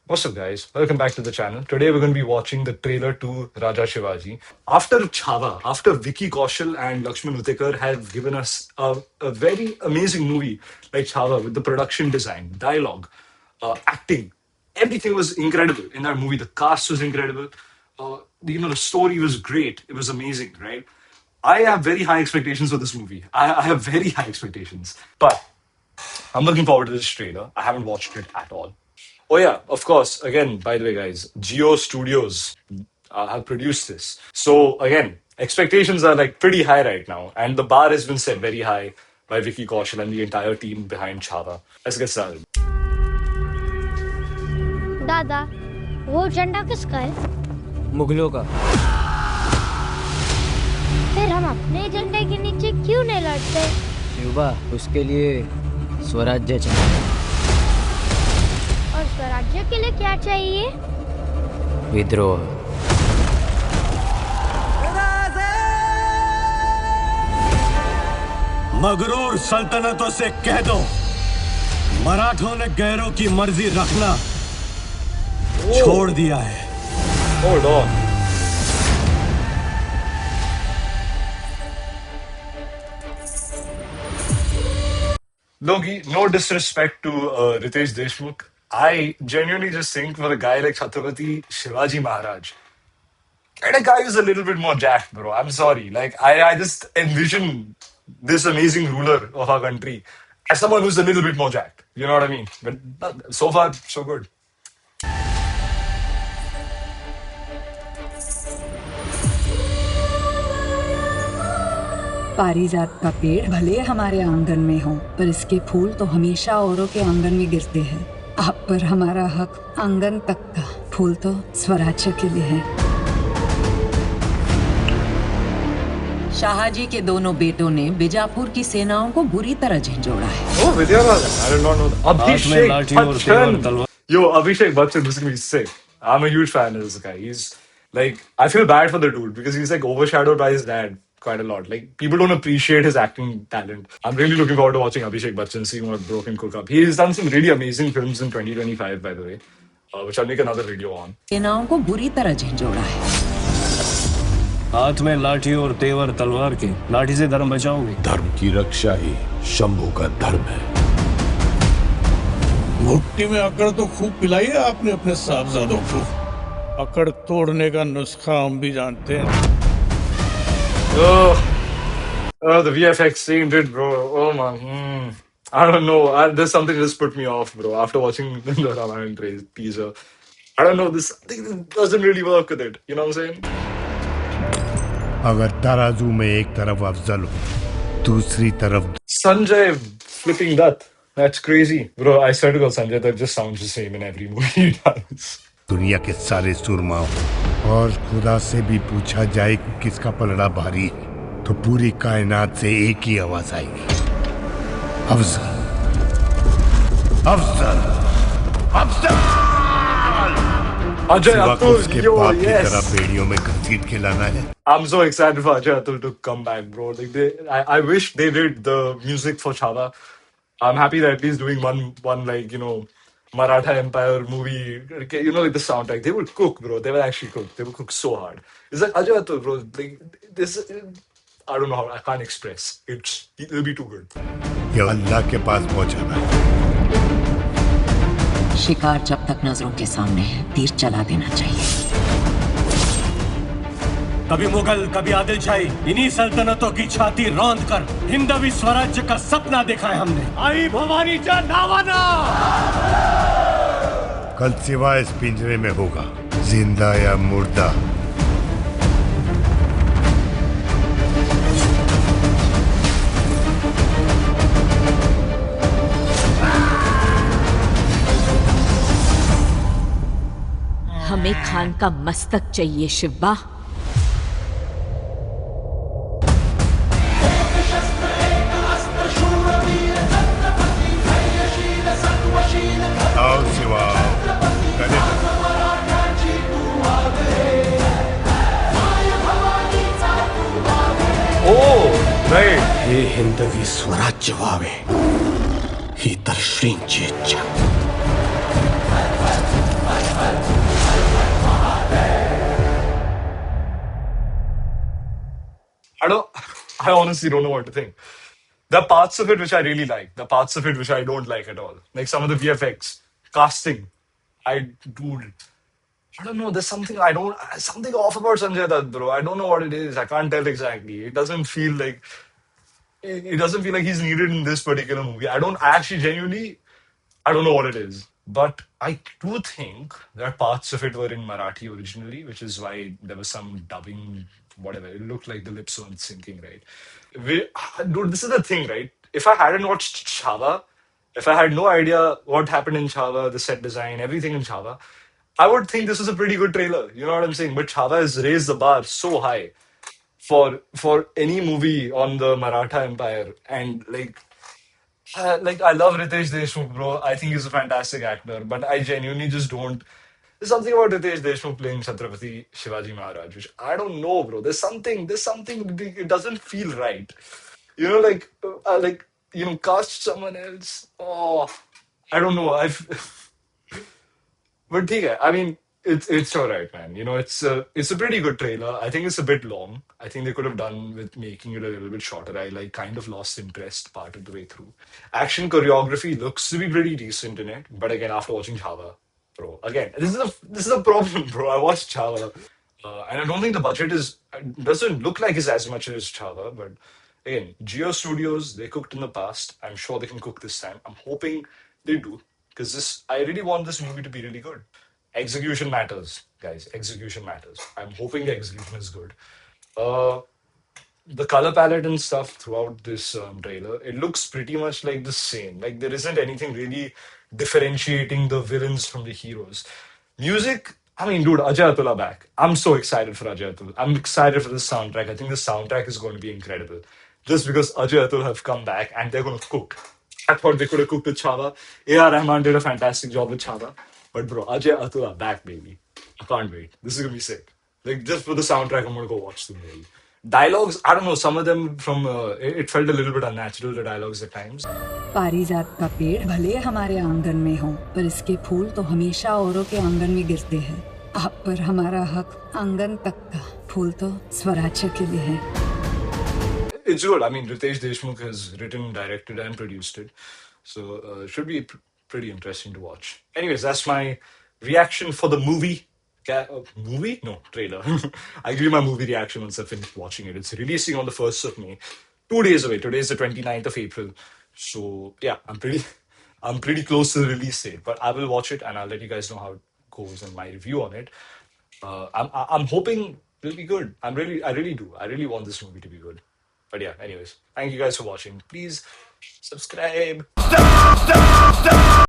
What's up, guys? Welcome back to the channel. Today we're going to be watching the trailer to Raja Shivaji. After Chhava, after Vicky Kaushal and Lakshman Utekar have given us a very amazing movie like Chhava with the production design, dialogue, acting, everything was incredible in that movie. The cast was incredible. The story was great. It was amazing, right? I have very high expectations for this movie. I have very high expectations, but I'm looking forward to this trailer. I haven't watched it at all. Oh yeah, of course. Again, by the way, guys, Geo Studios have produced this. So again, expectations are like pretty high right now, and the bar has been set very high by Vicky Kaushal and the entire team behind Chhava. Let's get started. दादा, वो झंडा किसका है? मुगलों का। फिर हम अपने झंडे के नीचे क्यों नहीं लड़ते? युवा, उसके लिए स्वराज्य चाहिए। और स्वराज्य के लिए क्या चाहिए? विद्रोह। मगरूर सल्तनतों से कह दो, मराठों ने गैरों की मर्जी रखना छोड़ दिया है। Hold on. No disrespect to Ritesh Deshmukh. I genuinely just think for a guy like Chhatrapati Shivaji Maharaj, get a guy who's a little bit more jacked, bro. I'm sorry. Like, I just envision this amazing ruler of our country as someone who's a little bit more jacked. You know what I mean? But so far, so good. पारिजात का पेड़ भले हमारे आंगन में हो, पर इसके फूल तो हमेशा औरों के आंगन में गिरते हैं। आप पर हमारा हक आंगन तक का, फूल तो स्वराज्य के लिए है। शाहजी के दोनों बेटों ने बीजापुर की सेनाओं को बुरी तरह झंझोड़ा है। Oh, Vidyarajan. I did not know that. Abhishek Bachchan. Yo, Abhishek Bachchan, this is gonna be sick. I'm a huge fan of this guy. He's like, I feel bad for the dude because he's like overshadowed by his dad quite a lot. Like, people don't appreciate his acting talent. I'm really looking forward to watching Abhishek Bachchan, seeing what Bro can cook up. He's done some really amazing films in 2025, by the way, which I'll make another video on. सेनाओं को बुरी तरह झंझोड़ा है। हाथ में लाठी और तेवर तलवार के, लाठी से धर्म बचाओगे। धर्म की रक्षा ही शंभू का धर्म है। भुट्टी में अकड़ तो खूब पिलाई है आपने अपने साहबजादों को। अकड़ तोड़ने का नुस्खा हम भी जानते हैं। The VFX scene did, bro. Oh man. I don't know. There's something that just put me off, bro. After watching the Ramayan teaser, I don't know. This thing doesn't really work with it. You know what I'm saying? अगर तराजू में एक तरफ अफजल हो, दूसरी तरफ Sanjay flipping that. That's crazy. Bro, I swear to God, Sanjay, that just sounds the same in every movie he does. दुनिया के सारे सुरमाओं और खुदा से भी पूछा जाए कि किसका पलड़ा भारी है, तो पूरी कायनात से एक ही आवाज आएगी, अफजल, अफजल, अफजल। Ajay सिवा को Atul, उसके yo, बाप की yes. तरह बेड़ियों में घसीट के लाना है। I'm so excited for Ajay Atul to come back, bro. Like I wish they did the music for Chhava. I'm happy that at least doing one like Maratha Empire movie. Okay, like the soundtrack. They would cook, bro. They would actually cook. They would cook so hard. It's like Ajay Atul, bro. Like this, I don't know how I can't express. It'll be too good. ये अल्लाह के पास पहुंचाना है। शिकार जब तक नजरों के सामने है, तीर चला देना चाहिए। कभी मुगल, कभी आदिल शाही, इन्हीं सल्तनतों की छाती रौंद कर हिंदवी स्वराज्य का सपना देखा है हमने। आई भवानी जा नावाना। कल सिवा इस पिंजरे में होगा, जिंदा या मुर्दा। हमें खान का मस्तक चाहिए शिवा। आओ शिवा, गले Right. हे हिंदवी स्वराज्य व्हावे ही दर्शनीची इच्छा। I honestly don't know what to think. There are parts of it which I really like. There are parts of it which I don't like at all. Like some of the VFX, casting. Dude, I don't know. There's something I don't, something off about Sanjay Dutt, bro. I don't know what it is. I can't tell exactly. It doesn't feel like he's needed in this particular movie. I actually genuinely, I don't know what it is. But I do think that parts of it were in Marathi originally, which is why there was some dubbing, whatever. It looked like the lips weren't syncing, right? Dude, this is the thing, right? If I hadn't watched Chava, if I had no idea what happened in Chava, the set design, everything in Chava, I would think this is a pretty good trailer. You know what I'm saying? But Chava has raised the bar so high for any movie on the Maratha Empire, and like I love Ritesh Deshmukh, bro. I think he's a fantastic actor, but I genuinely just don't. There's something about Ritesh Deshmukh playing Chhatrapati Shivaji Maharaj, which I don't know, bro. There's something. It doesn't feel right. You know, cast someone else. Oh, I don't know. But ठीक I mean, it's all right, man. You know, it's a pretty good trailer. I think it's a bit long. I think they could have done with making it a little bit shorter. I like kind of lost interest part of the way through. Action choreography looks to be pretty decent in it, but again, after watching Chava, bro, again, this is a problem, bro. I watched Chava, and I don't think the budget is doesn't look like it's as much as Chava, but again, Geo Studios, they cooked in the past. I'm sure they can cook this time. I'm hoping they do because I really want this movie to be really good. Execution matters, guys. Execution matters. I'm hoping the execution is good. Uh, the color palette and stuff throughout this trailer, it looks pretty much like the same. Like there isn't anything really differentiating the villains from the heroes. Music, I mean, dude, Ajay Atula back. I'm so excited for Ajay Atul. I'm excited for the soundtrack. I think the soundtrack is going to be incredible. Just because Ajay Atul have come back and they're going to cook. I thought they could have cooked with Chava. A.R. Rahman did a fantastic job with Chava. But bro, Ajay Atul back, baby. I can't wait. This is going to be sick. Like, just for the soundtrack, I'm going to go watch the movie. Dialogues, I don't know, some of them it felt a little bit unnatural, the dialogues at times. पारिजात का पेड़ भले हमारे आंगन में हो, पर इसके फूल तो हमेशा औरों के आंगन में गिरते हैं। आप पर हमारा हक आंगन तक का, फूल तो स्वराज्य के लिए है। It's good. I mean, Ritesh Deshmukh has written, directed, and produced it. So, should be pretty interesting to watch. Anyways, that's my reaction for the movie. Movie? No, trailer. I'll give you my movie reaction once I finish watching it. It's releasing on the 1st of May. 2 days away. Today is the 29th of April. So, yeah, I'm pretty close to the release date. But I will watch it and I'll let you guys know how it goes and my review on it. I'm hoping it'll be good. I really do. I really want this movie to be good. But yeah, anyways, thank you guys for watching. Please subscribe.